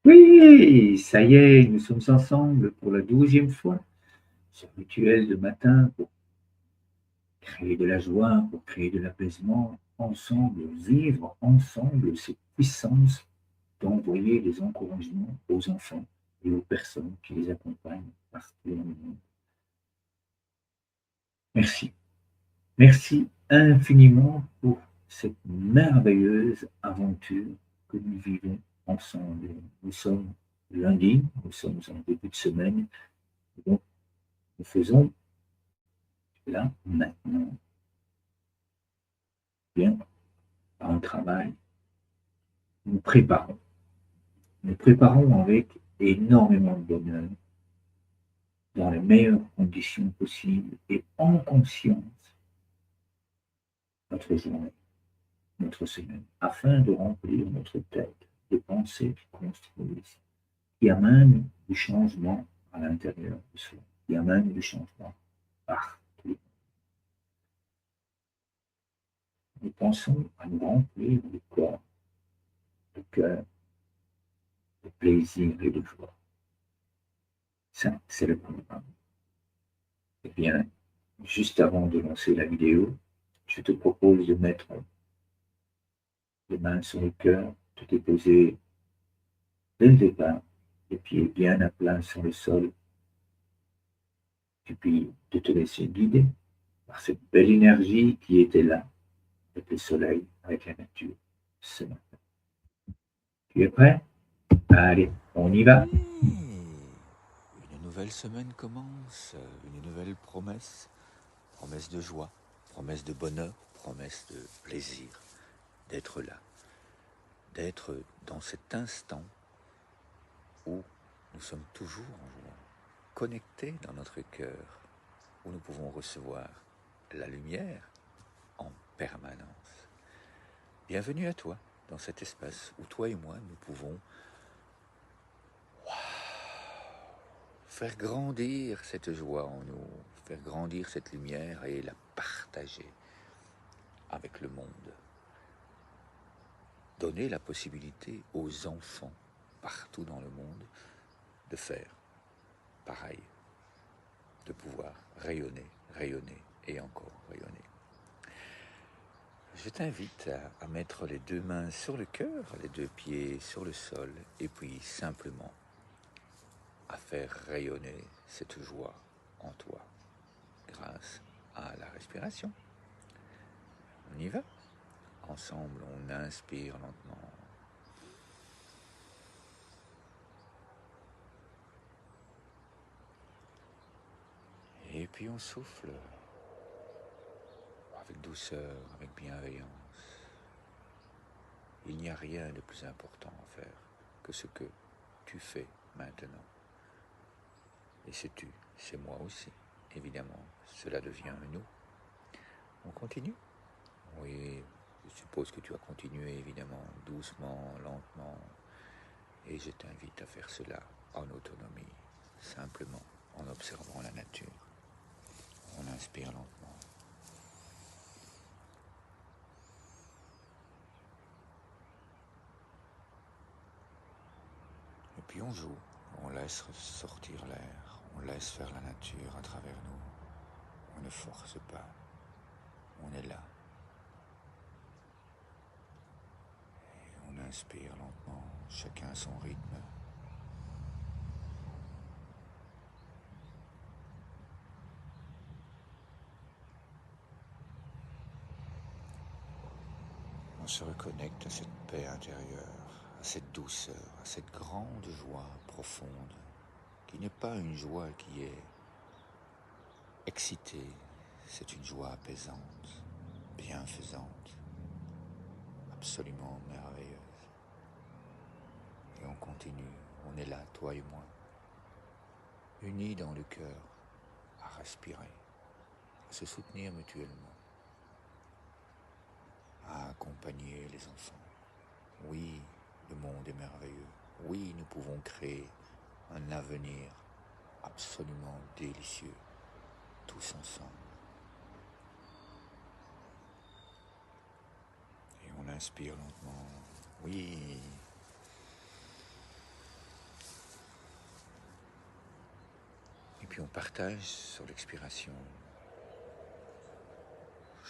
Oui, ça y est, nous sommes ensemble pour la 12e fois. Ce rituel de matin pour créer de la joie, pour créer de l'apaisement, ensemble, vivre ensemble cette puissance d'envoyer des encouragements aux enfants et aux personnes qui les accompagnent partout dans le monde. Merci. Merci infiniment pour cette merveilleuse aventure que nous vivons ensemble. Nous sommes lundi, nous sommes en début de semaine, donc nous faisons là, maintenant, bien, un travail. Nous préparons. Nous préparons avec énormément de bonheur, dans les meilleures conditions possibles et en conscience, notre journée, notre semaine, afin de remplir notre tête de pensées qui construisent, qui amènent du changement à l'intérieur de soi, qui amènent du changement partout. Nous pensons à nous remplir le corps, le cœur, de plaisir et de joie. Ça, c'est le programme. Eh bien, juste avant de lancer la vidéo, je te propose de mettre les mains sur le cœur, de te déposer dès le départ, les pieds bien à plat sur le sol, et puis de te laisser guider par cette belle énergie qui était là, avec le soleil, avec la nature, ce matin. Tu es prêt? Allez, on y va. Oui, une nouvelle semaine commence, une nouvelle promesse, promesse de joie, promesse de bonheur, promesse de plaisir, d'être là, d'être dans cet instant où nous sommes toujours en joie, connectés dans notre cœur, où nous pouvons recevoir la lumière en permanence. Bienvenue à toi dans cet espace où toi et moi nous pouvons faire grandir cette joie en nous, faire grandir cette lumière et la partager avec le monde. Donner la possibilité aux enfants partout dans le monde de faire pareil, de pouvoir rayonner, rayonner et encore rayonner. Je t'invite à mettre les deux mains sur le cœur, les deux pieds sur le sol et puis simplement à faire rayonner cette joie en toi grâce à la respiration. On y va. Ensemble, on inspire lentement. Et puis on souffle avec douceur, avec bienveillance. Il n'y a rien de plus important à faire que ce que tu fais maintenant. Et c'est tu, c'est moi aussi. Évidemment, cela devient nous. On continue? Oui, je suppose que tu as continué évidemment, doucement, lentement. Et je t'invite à faire cela en autonomie, simplement en observant la nature. On inspire lentement. Et puis on joue, on laisse sortir l'air, on laisse faire la nature à travers nous. On ne force pas, on est là. Et on inspire lentement, chacun à son rythme. On se reconnecte à cette paix intérieure, à cette douceur, à cette grande joie profonde, qui n'est pas une joie qui est excitée, c'est une joie apaisante, bienfaisante, absolument merveilleuse. Et on continue, on est là, toi et moi, unis dans le cœur, à respirer, à se soutenir mutuellement, à accompagner les enfants. Oui, le monde est merveilleux. Oui, nous pouvons créer un avenir absolument délicieux, tous ensemble. Et on inspire lentement. Oui. puis on partage sur l'expiration.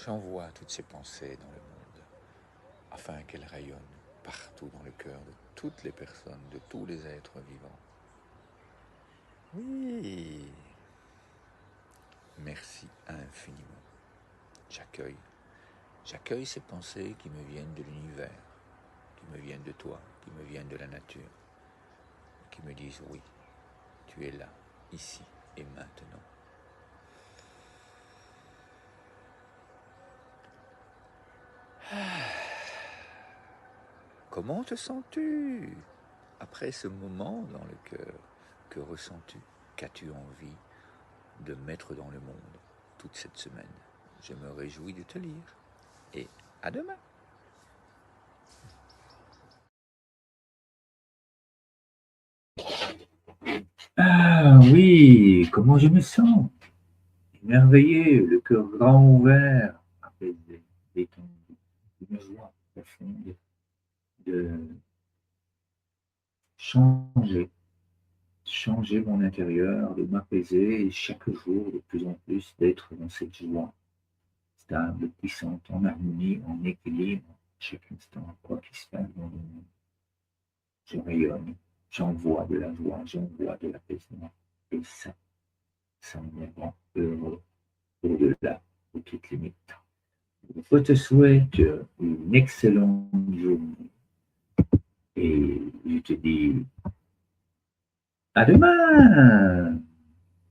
J'envoie toutes ces pensées dans le monde, afin qu'elles rayonnent partout dans le cœur de toutes les personnes, de tous les êtres vivants. Oui. Merci infiniment. J'accueille ces pensées qui me viennent de l'univers, qui me viennent de toi, qui me viennent de la nature, qui me disent oui, tu es là, ici et maintenant. Comment te sens-tu après ce moment dans le cœur? Que ressens-tu? Qu'as-tu envie de mettre dans le monde toute cette semaine? Je me réjouis de te lire et à demain. Ah oui, comment je me sens? Émerveillé, le cœur grand ouvert, apaisé, détendu, une joie profonde de changer, changer mon intérieur, de m'apaiser et chaque jour de plus en plus d'être dans cette joie stable, puissante, en harmonie, en équilibre, chaque instant, quoi qu'il se passe dans le monde. Je rayonne, j'envoie de la joie, j'envoie de l'apaisement. Et ça me rend heureux au-delà de toute limite. Je te souhaite une excellente journée et je te dis à demain!